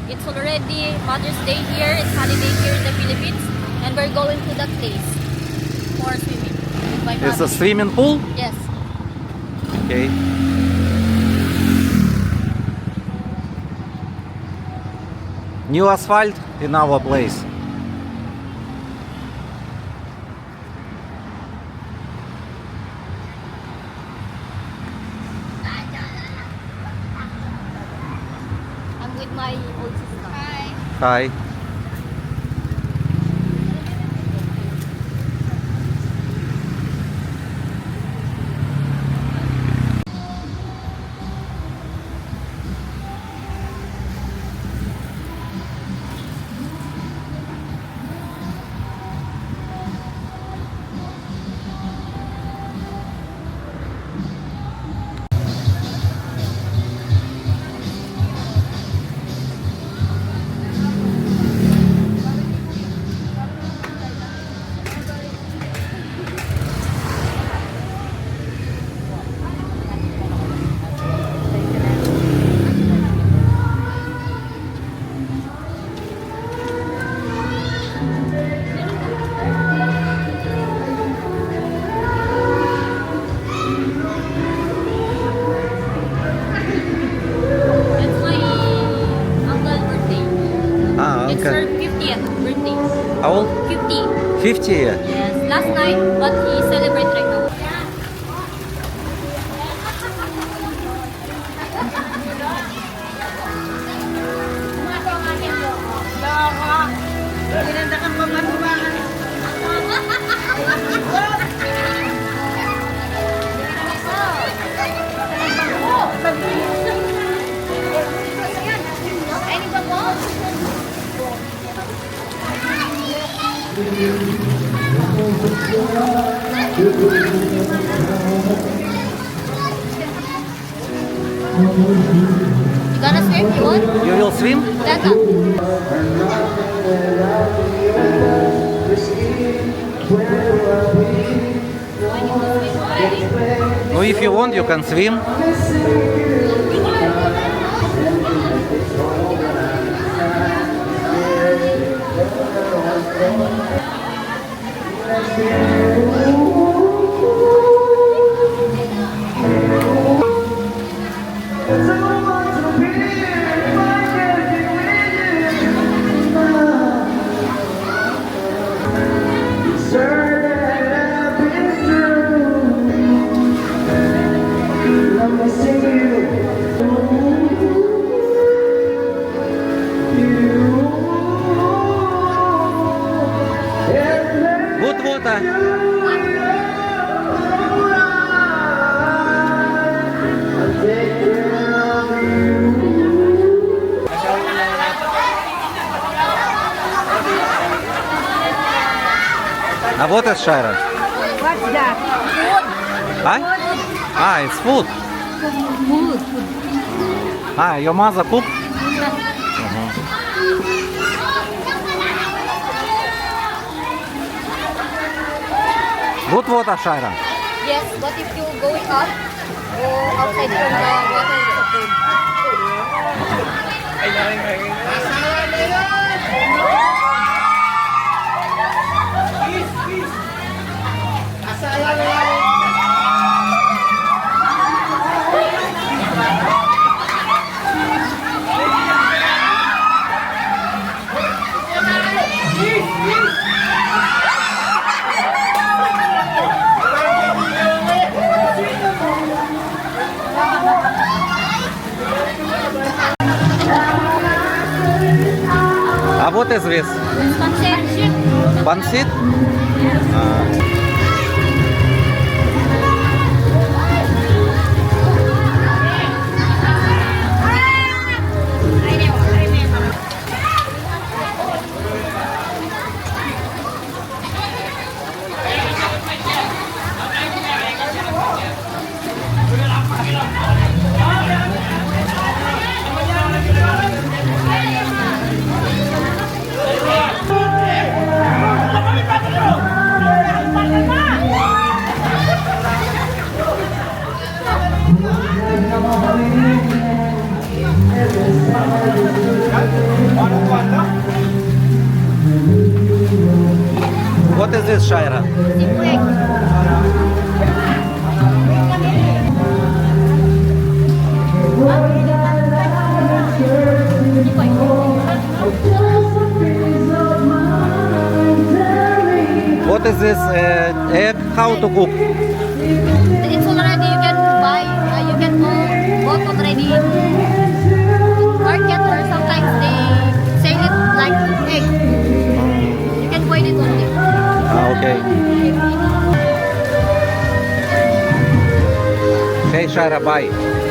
It's already Mother's Day here. It's holiday here in the Philippines. And we're going to that place for swimming with my It's a family. swimming pool? Yes. Okay. New asphalt in our place. I'm with my old sister. Hi. Hi. That's my uncle's birthday. Ah, It's her okay. 50th birthday. How old? 50. 50 years. Yes. Last night, but he celebrates right now. You gonna swim? You want? You will swim? Dada. No, if you want, you can swim. Good water. А вот это Шайра. What's that? Ah? Ah, it's food. Food. Ah, your mother cook? Good water, Shaira. Yes, but if you going up, go outside from the water, it's okay. А вот is this? It's pancit. Pancit? this, Shaira? Simple egg. What is this egg? How to cook? It's already, you can buy, you can bought already in market, or sometimes they sell it like egg. You can boil it only. Ah, okay. Okay, Shaira, bye.